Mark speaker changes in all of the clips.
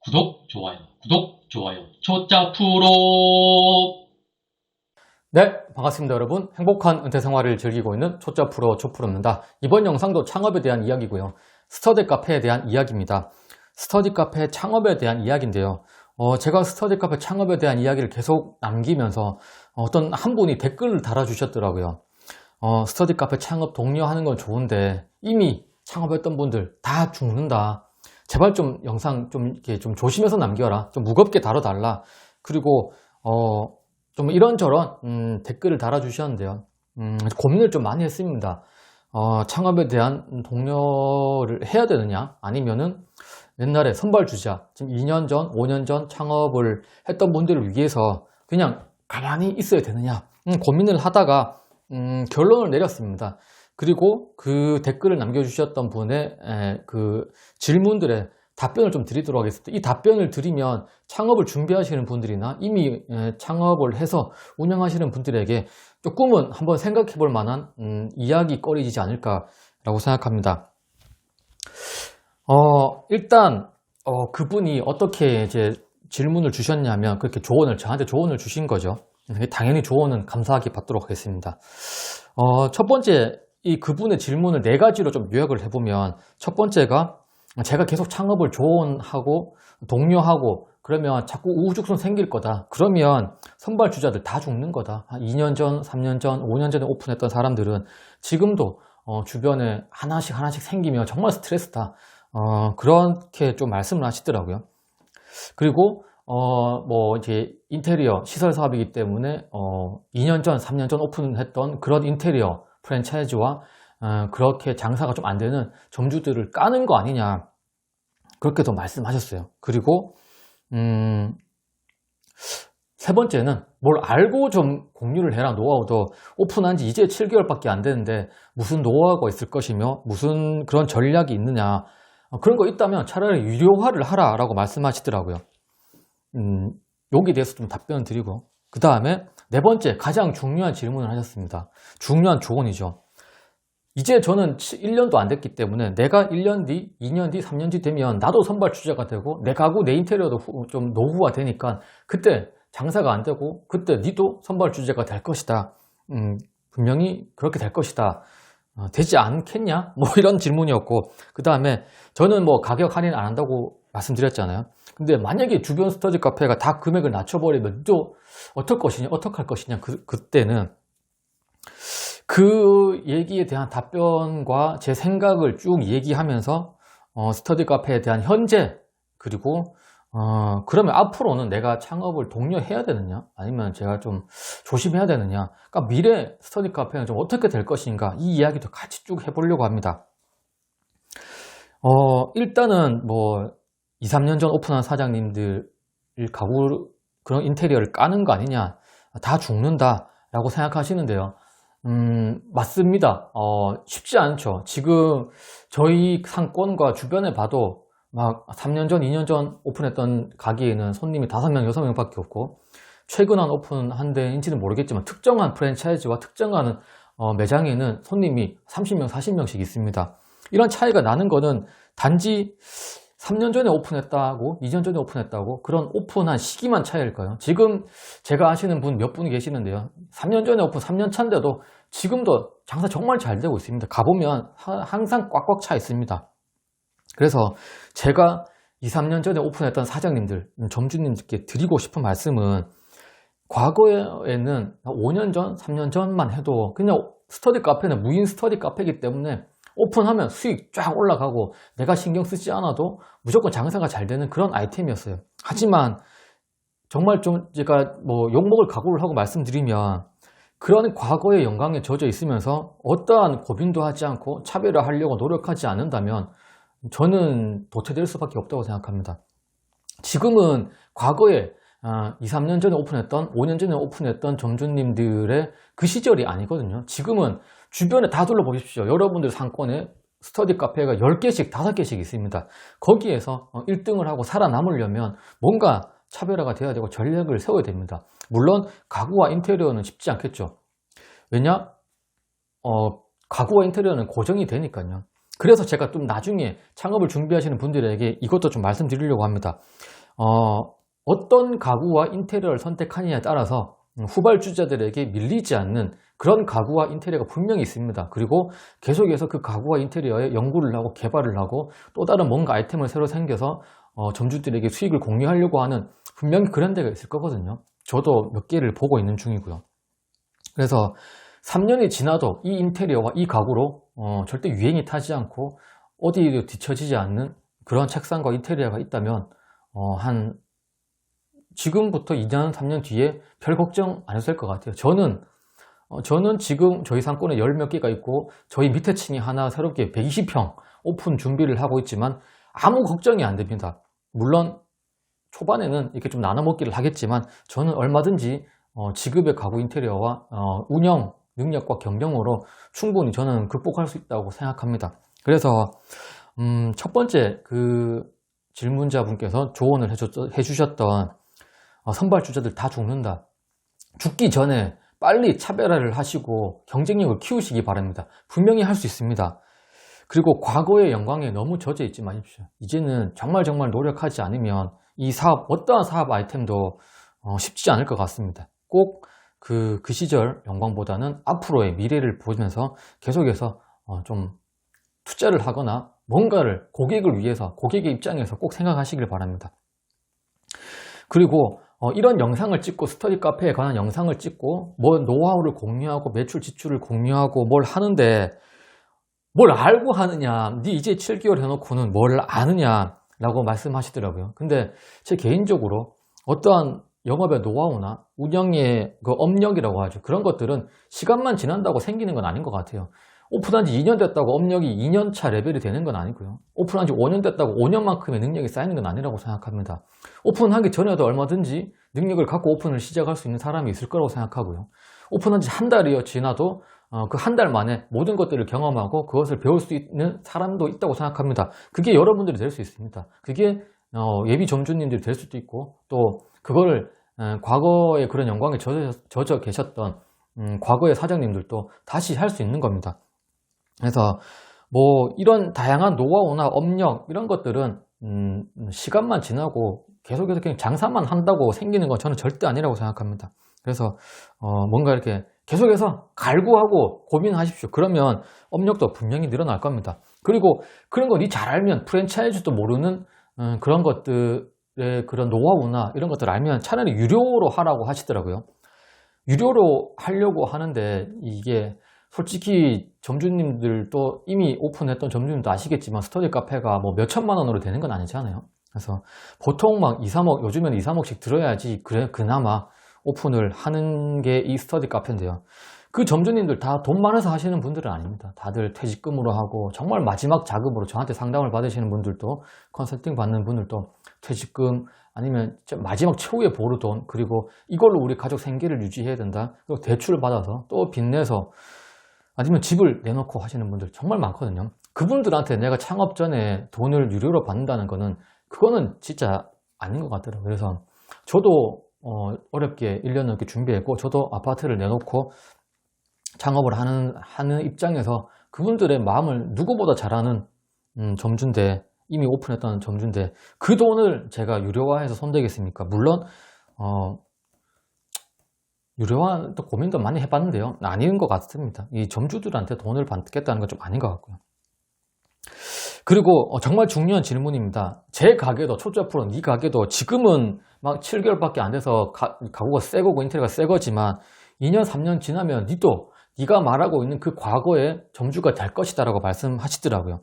Speaker 1: 구독, 좋아요, 구독, 좋아요. 초짜 프로.
Speaker 2: 네, 반갑습니다 여러분. 행복한 은퇴 생활을 즐기고 있는 초짜 프로 초프로입니다. 이번 영상도 창업에 대한 이야기고요. 스터디 카페에 대한 이야기입니다. 스터디 카페 창업에 대한 이야기인데요. 제가 스터디 카페 창업에 대한 이야기를 계속 남기면서 어떤 한 분이 댓글을 달아주셨더라고요. 스터디 카페 창업 독려하는 건 좋은데 이미 창업했던 분들 다 죽는다. 제발 좀 영상 좀 이렇게 좀 조심해서 남겨라. 좀 무겁게 다뤄달라. 그리고 좀 이런저런 댓글을 달아주셨는데요. 고민을 좀 많이 했습니다. 창업에 대한 독려를 해야 되느냐, 아니면은 옛날에 선발주자, 지금 2년 전, 5년 전 창업을 했던 분들을 위해서 그냥 가만히 있어야 되느냐, 고민을 하다가 결론을 내렸습니다. 그리고 그 댓글을 남겨주셨던 분의 그 질문들에 답변을 좀 드리도록 하겠습니다. 이 답변을 드리면 창업을 준비하시는 분들이나 이미 창업을 해서 운영하시는 분들에게 조금은 한번 생각해 볼 만한 이야기거리이지 않을까라고 생각합니다. 일단 그분이 어떻게 이제 질문을 주셨냐면 그렇게 저한테 조언을 주신 거죠. 당연히 조언은 감사하게 받도록 하겠습니다. 첫 번째, 이 그분의 질문을 네 가지로 좀 요약을 해보면, 첫 번째가 제가 계속 창업을 조언하고 독려하고 그러면 자꾸 우후죽순 생길 거다. 그러면 선발 주자들 다 죽는 거다. 2년 전, 3년 전, 5년 전에 오픈했던 사람들은 지금도 주변에 하나씩 생기면 정말 스트레스다. 그렇게 좀 말씀을 하시더라고요. 그리고 뭐 이제 인테리어 시설 사업이기 때문에 2년 전, 3년 전 오픈했던 그런 인테리어 프랜차이즈와 그렇게 장사가 좀 안 되는 점주들을 까는 거 아니냐, 그렇게도 말씀하셨어요. 그리고 세 번째는 뭘 알고 좀 공유를 해라. 노하우도 오픈한 지 이제 7개월밖에 안 되는데 무슨 노하우가 있을 것이며 무슨 그런 전략이 있느냐, 그런 거 있다면 차라리 유료화를 하라 라고 말씀하시더라고요. 여기에 대해서 좀 답변을 드리고, 그 다음에 네 번째, 가장 중요한 질문을 하셨습니다. 중요한 조언이죠. 이제 저는 1년도 안 됐기 때문에 내가 1년 뒤, 2년 뒤, 3년 뒤 되면 나도 선발 주자가 되고 내 가구, 내 인테리어도 좀 노후화 되니까 그때 장사가 안 되고 그때 니도 선발 주자가 될 것이다. 분명히 그렇게 될 것이다. 되지 않겠냐? 뭐 이런 질문이었고, 그 다음에 저는 뭐 가격 할인 안 한다고 말씀드렸잖아요. 근데 만약에 주변 스터디 카페가 다 금액을 낮춰버리면 또 어떡할 것이냐, 그때는 그 얘기에 대한 답변과 제 생각을 쭉 얘기하면서 스터디 카페에 대한 현재, 그리고 그러면 앞으로는 내가 창업을 독려해야 되느냐, 아니면 제가 좀 조심해야 되느냐, 그러니까 미래 스터디 카페는 좀 어떻게 될 것인가, 이 이야기도 같이 쭉 해보려고 합니다. 일단은 뭐 2, 3년 전 오픈한 사장님들 가구, 그런 인테리어를 까는 거 아니냐, 다 죽는다 라고 생각하시는데요. 맞습니다. 쉽지 않죠. 지금 저희 상권과 주변에 봐도 막 3년 전, 2년 전 오픈했던 가게에는 손님이 5명, 6명밖에 없고, 최근 한 오픈한 데인지는 모르겠지만 특정한 프랜차이즈와 특정한 매장에는 손님이 30명, 40명씩 있습니다. 이런 차이가 나는 거는 단지 3년 전에 오픈했다고, 2년 전에 오픈했다고, 그런 오픈한 시기만 차이일까요? 지금 제가 아시는 분 몇 분이 계시는데요. 3년 전에 오픈 3년 차인데도 지금도 장사 정말 잘 되고 있습니다. 가보면 항상 꽉꽉 차 있습니다. 그래서 제가 2, 3년 전에 오픈했던 사장님들, 점주님들께 드리고 싶은 말씀은, 과거에는 5년 전, 3년 전만 해도 그냥 스터디 카페는 무인 스터디 카페이기 때문에 오픈하면 수익 쫙 올라가고 내가 신경 쓰지 않아도 무조건 장사가 잘 되는 그런 아이템이었어요. 하지만 정말 좀 제가 뭐 욕먹을 각오를 하고 말씀드리면, 그런 과거의 영광에 젖어 있으면서 어떠한 고민도 하지 않고 차별화하려고 노력하지 않는다면 저는 도태될 수밖에 없다고 생각합니다. 지금은 과거에 2, 3년 전에 오픈했던, 5년 전에 오픈했던 점주님들의 그 시절이 아니거든요. 지금은 주변에 다 둘러보십시오. 여러분들 상권에 스터디 카페가 10개씩, 5개씩 있습니다. 거기에서 1등을 하고 살아남으려면 뭔가 차별화가 돼야 되고 전략을 세워야 됩니다. 물론 가구와 인테리어는 쉽지 않겠죠. 왜냐? 가구와 인테리어는 고정이 되니까요. 그래서 제가 좀 나중에 창업을 준비하시는 분들에게 이것도 좀 말씀드리려고 합니다. 어떤 가구와 인테리어를 선택하느냐에 따라서 후발주자들에게 밀리지 않는 그런 가구와 인테리어가 분명히 있습니다. 그리고 계속해서 그 가구와 인테리어에 연구를 하고 개발을 하고 또 다른 뭔가 아이템을 새로 생겨서 점주들에게 수익을 공유하려고 하는 분명히 그런 데가 있을 거거든요. 저도 몇 개를 보고 있는 중이고요. 그래서 3년이 지나도 이 인테리어와 이 가구로 절대 유행이 타지 않고 어디에도 뒤처지지 않는 그런 책상과 인테리어가 있다면 한 지금부터 2년, 3년 뒤에 별 걱정 안 해도 될 것 같아요. 저는 지금 저희 상권에 10몇 개가 있고 저희 밑에 층이 하나 새롭게 120평 오픈 준비를 하고 있지만 아무 걱정이 안 됩니다. 물론 초반에는 이렇게 좀 나눠 먹기를 하겠지만 저는 얼마든지 지급의 가구 인테리어와 운영 능력과 경영으로 충분히 저는 극복할 수 있다고 생각합니다. 그래서 첫 번째 그 질문자분께서 조언을 해주셨던 선발주자들 다 죽는다. 죽기 전에 빨리 차별화를 하시고 경쟁력을 키우시기 바랍니다. 분명히 할 수 있습니다. 그리고 과거의 영광에 너무 젖어 있지 마십시오. 이제는 정말 노력하지 않으면 이 사업, 어떠한 사업 아이템도 쉽지 않을 것 같습니다. 꼭 그 시절 영광보다는 앞으로의 미래를 보면서 계속해서 좀 투자를 하거나 뭔가를 고객을 위해서, 고객의 입장에서 꼭 생각하시길 바랍니다. 그리고 이런 영상을 찍고 스터디 카페에 관한 영상을 찍고 뭐 노하우를 공유하고 매출 지출을 공유하고 뭘 하는데 뭘 알고 하느냐, 네 이제 7개월 해놓고는 뭘 아느냐 라고 말씀하시더라고요. 근데 제 개인적으로 어떠한 영업의 노하우나 운영의 그 업력이라고 하죠. 그런 것들은 시간만 지난다고 생기는 건 아닌 것 같아요. 오픈한 지 2년 됐다고 업력이 2년차 레벨이 되는 건 아니고요. 오픈한 지 5년 됐다고 5년만큼의 능력이 쌓이는 건 아니라고 생각합니다. 오픈하기 전에도 얼마든지 능력을 갖고 오픈을 시작할 수 있는 사람이 있을 거라고 생각하고요. 오픈한 지 한 달이 지나도 그 한 달 만에 모든 것들을 경험하고 그것을 배울 수 있는 사람도 있다고 생각합니다. 그게 여러분들이 될 수 있습니다. 그게 예비 점주님들이 될 수도 있고 또 그걸 과거에 그런 영광에 젖어 계셨던 과거의 사장님들도 다시 할 수 있는 겁니다. 그래서 뭐 이런 다양한 노하우나 업력 이런 것들은 시간만 지나고 계속해서 그냥 장사만 한다고 생기는 건 저는 절대 아니라고 생각합니다. 그래서 뭔가 이렇게 계속해서 갈구하고 고민하십시오. 그러면 업력도 분명히 늘어날 겁니다. 그리고 그런 거 니 잘 알면 프랜차이즈도 모르는 그런 것들의 그런 노하우나 이런 것들을 알면 차라리 유료로 하라고 하시더라고요. 유료로 하려고 하는데 이게 솔직히 점주님들도 이미 오픈했던 점주님도 아시겠지만 스터디 카페가 뭐 몇천만 원으로 되는 건 아니잖아요. 그래서 보통 막 2, 3억, 요즘에는 2, 3억씩 들어야지 그나마 오픈을 하는 게 이 스터디 카페인데요. 그 점주님들 다 돈 많아서 하시는 분들은 아닙니다. 다들 퇴직금으로 하고 정말 마지막 자금으로 저한테 상담을 받으시는 분들도 컨설팅 받는 분들도 퇴직금 아니면 마지막 최후의 보루돈 그리고 이걸로 우리 가족 생계를 유지해야 된다. 그리고 대출을 받아서 또 빚내서 아니면 집을 내놓고 하시는 분들 정말 많거든요. 그분들한테 내가 창업 전에 돈을 유료로 받는다는 거는 그거는 진짜 아닌 것 같더라고요. 그래서 저도 어렵게 1년 넘게 준비했고 저도 아파트를 내놓고 창업을 하는 입장에서 그분들의 마음을 누구보다 잘 아는 점주인데 이미 오픈했던 점주인데 그 돈을 제가 유료화해서 손대겠습니까? 물론 유료화 또 고민도 많이 해봤는데요. 아닌 것 같습니다. 이 점주들한테 돈을 받겠다는 건 좀 아닌 것 같고요. 그리고 정말 중요한 질문입니다. 제 가게도 초짜 프로 네 가게도 지금은 막 7개월밖에 안 돼서 가구가 새 거고 인테리어가 새 거지만 2년 3년 지나면 네가 말하고 있는 그 과거의 점주가 될 것이다 라고 말씀하시더라고요.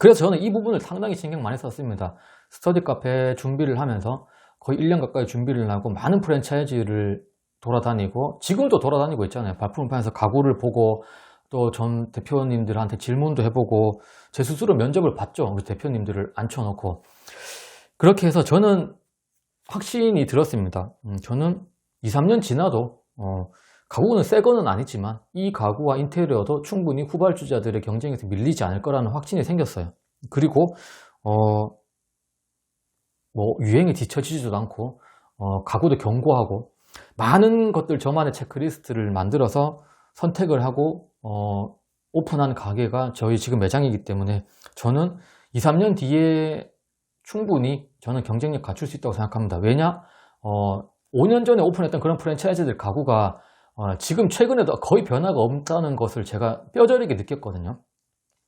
Speaker 2: 그래서 저는 이 부분을 상당히 신경 많이 썼습니다. 스터디 카페 준비를 하면서 거의 1년 가까이 준비를 하고 많은 프랜차이즈를 돌아다니고 지금도 돌아다니고 있잖아요. 발품판에서 가구를 보고 또 전 대표님들한테 질문도 해보고 제 스스로 면접을 봤죠. 우리 대표님들을 앉혀놓고 그렇게 해서 저는 확신이 들었습니다. 저는 2, 3년 지나도 가구는 새 거는 아니지만 이 가구와 인테리어도 충분히 후발주자들의 경쟁에서 밀리지 않을 거라는 확신이 생겼어요. 그리고 뭐 유행에 뒤처지지도 않고 가구도 견고하고 많은 것들 저만의 체크리스트를 만들어서 선택을 하고 오픈한 가게가 저희 지금 매장이기 때문에 저는 2, 3년 뒤에 충분히 저는 경쟁력 갖출 수 있다고 생각합니다. 왜냐? 5년 전에 오픈했던 그런 프랜차이즈들 가구가 지금 최근에도 거의 변화가 없다는 것을 제가 뼈저리게 느꼈거든요.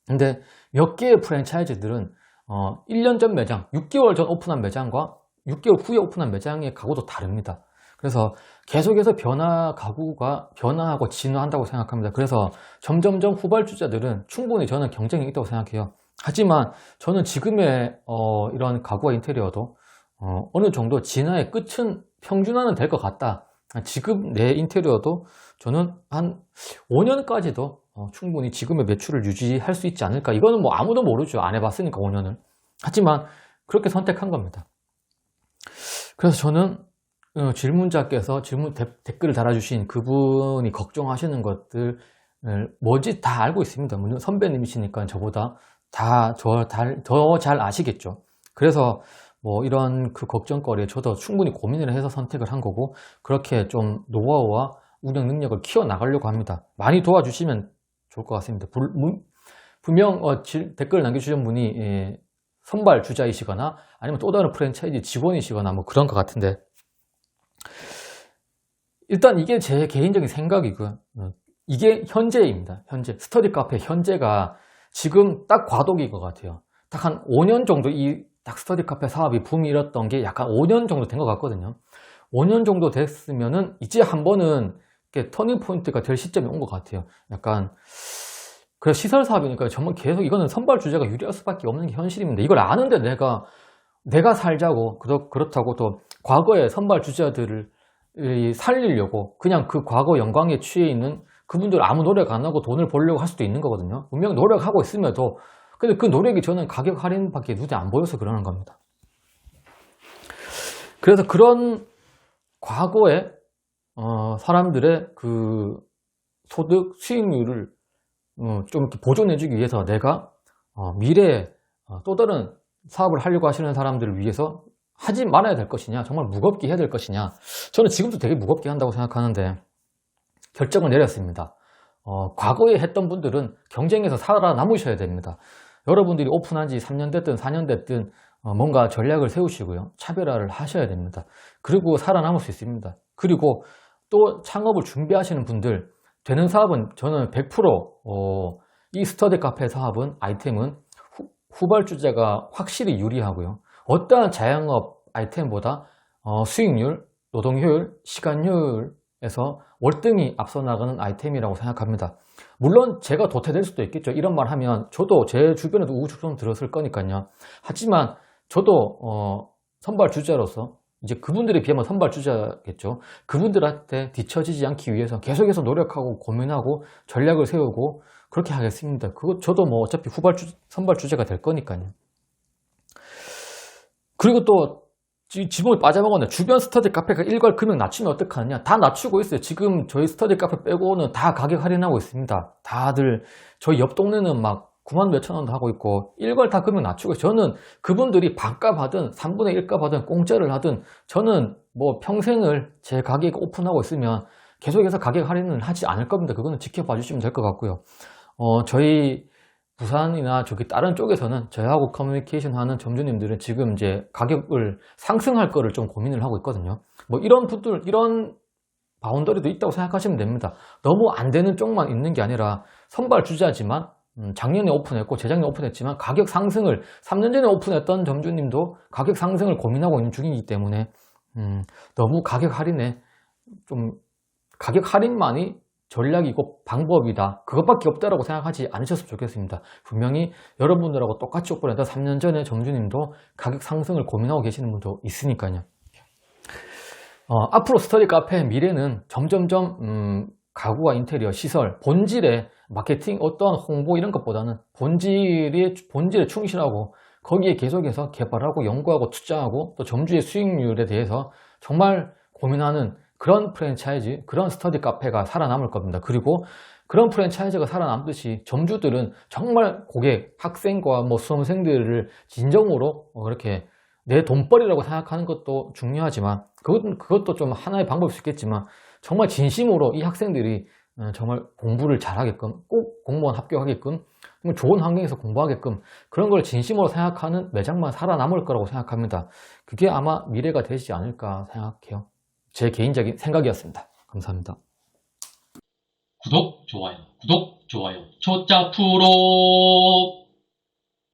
Speaker 2: 근데 몇 개의 프랜차이즈들은 1년 전 매장, 6개월 전 오픈한 매장과 6개월 후에 오픈한 매장의 가구도 다릅니다. 그래서 계속해서 가구가 변화하고 진화한다고 생각합니다. 그래서 점점점 후발주자들은 충분히 저는 경쟁이 있다고 생각해요. 하지만 저는 지금의 이런 가구와 인테리어도 어느 정도 진화의 끝은 평준화는 될 것 같다. 지금 내 인테리어도 저는 한 5년까지도 충분히 지금의 매출을 유지할 수 있지 않을까. 이거는 뭐 아무도 모르죠. 안 해봤으니까 5년을. 하지만 그렇게 선택한 겁니다. 그래서 저는 질문자께서 댓글을 달아주신 그분이 걱정하시는 것들을 뭐지 다 알고 있습니다. 물론 선배님이시니까 저보다 더 잘 아시겠죠. 그래서 뭐 이런 그 걱정거리에 저도 충분히 고민을 해서 선택을 한 거고, 그렇게 좀 노하우와 운영 능력을 키워 나가려고 합니다. 많이 도와주시면 좋을 것 같습니다. 분명 댓글 남겨주신 분이 선발 주자이시거나 아니면 또 다른 프랜차이즈 직원이시거나 뭐 그런 것 같은데, 일단 이게 제 개인적인 생각이고요. 이게 현재입니다. 현재 스터디 카페 현재가 지금 딱 과도기인 것 같아요. 딱 한 5년 정도 딱 스터디 카페 사업이 붐이 일었던 게 약간 5년 정도 된 것 같거든요. 5년 정도 됐으면은 이제 한 번은 터닝 포인트가 될 시점이 온 것 같아요. 약간 그래서 시설 사업이니까 정말 계속 이거는 선발 주자가 유리할 수밖에 없는 게 현실입니다. 이걸 아는데 내가 살자고 그렇다고 또 과거의 선발 주자들을 살리려고 그냥 그 과거 영광에 취해 있는 그분들 아무 노력 안 하고 돈을 벌려고 할 수도 있는 거거든요. 분명 노력하고 있음에도 근데 그 노력이 저는 가격 할인밖에 눈에 안 보여서 그러는 겁니다. 그래서 그런 과거에 사람들의 그 소득 수익률을 좀 이렇게 보존해주기 위해서 내가 미래에 또 다른 사업을 하려고 하시는 사람들을 위해서 하지 말아야 될 것이냐, 정말 무겁게 해야 될 것이냐. 저는 지금도 되게 무겁게 한다고 생각하는데 결정을 내렸습니다. 과거에 했던 분들은 경쟁에서 살아남으셔야 됩니다. 여러분들이 오픈한 지 3년 됐든 4년 됐든 뭔가 전략을 세우시고요. 차별화를 하셔야 됩니다. 그리고 살아남을 수 있습니다. 그리고 또 창업을 준비하시는 분들, 되는 사업은 저는 100% 이 스터디 카페 사업은 아이템은 후발주자가 확실히 유리하고요. 어떠한 자영업 아이템보다 수익률, 노동효율, 시간효율에서 월등히 앞서 나가는 아이템이라고 생각합니다. 물론 제가 도태될 수도 있겠죠. 이런 말 하면 저도 제 주변에도 우후죽순 들었을 거니까요. 하지만 저도 선발주자로서 이제 그분들에 비하면 선발주자겠죠. 그분들한테 뒤처지지 않기 위해서 계속해서 노력하고 고민하고 전략을 세우고 그렇게 하겠습니다. 저도 뭐 어차피 선발주자가 될 거니까요. 그리고 또 지붕을 빠져먹었네. 주변 스터디 카페가 일괄 금액 낮추면 어떡하느냐. 다 낮추고 있어요. 지금 저희 스터디 카페 빼고는 다 가격 할인하고 있습니다. 다들 저희 옆 동네는 막 9만 몇천 원도 하고 있고 일괄 다 금액 낮추고 있어요. 저는 그분들이 반값 하든 3분의 1값 하든 공짜를 하든 저는 뭐 평생을 제 가게가 오픈하고 있으면 계속해서 가격 할인은 하지 않을 겁니다. 그거는 지켜봐 주시면 될 것 같고요. 저희 부산이나 저기 다른 쪽에서는 저희하고 커뮤니케이션 하는 점주님들은 지금 이제 가격을 상승할 거를 좀 고민을 하고 있거든요. 뭐 이런 분들, 이런 바운더리도 있다고 생각하시면 됩니다. 너무 안 되는 쪽만 있는 게 아니라 선발 주자지만 작년에 오픈했고 재작년에 오픈했지만 가격 상승을 3년 전에 오픈했던 점주님도 가격 상승을 고민하고 있는 중이기 때문에 너무 가격 할인만이 전략이고 방법이다, 그것밖에 없다라고 생각하지 않으셨으면 좋겠습니다. 분명히 여러분들하고 똑같이 오픈했던 3년 전에 점주님도 가격 상승을 고민하고 계시는 분도 있으니까요. 앞으로 스터디 카페의 미래는 점점점 가구와 인테리어, 시설, 본질의 마케팅, 어떤 홍보 이런 것보다는 본질에 충실하고 거기에 계속해서 개발하고 연구하고 투자하고 또 점주의 수익률에 대해서 정말 고민하는 그런 프랜차이즈, 그런 스터디 카페가 살아남을 겁니다. 그리고 그런 프랜차이즈가 살아남듯이 점주들은 정말 고객, 학생과 뭐 수험생들을 진정으로 그렇게 내 돈벌이라고 생각하는 것도 중요하지만 그것도 좀 하나의 방법일 수 있겠지만 정말 진심으로 이 학생들이 정말 공부를 잘하게끔, 꼭 공무원 합격하게끔, 정말 좋은 환경에서 공부하게끔 그런 걸 진심으로 생각하는 매장만 살아남을 거라고 생각합니다. 그게 아마 미래가 되지 않을까 생각해요. 제 개인적인 생각이었습니다. 감사합니다.
Speaker 1: 구독, 좋아요, 초짜 프로.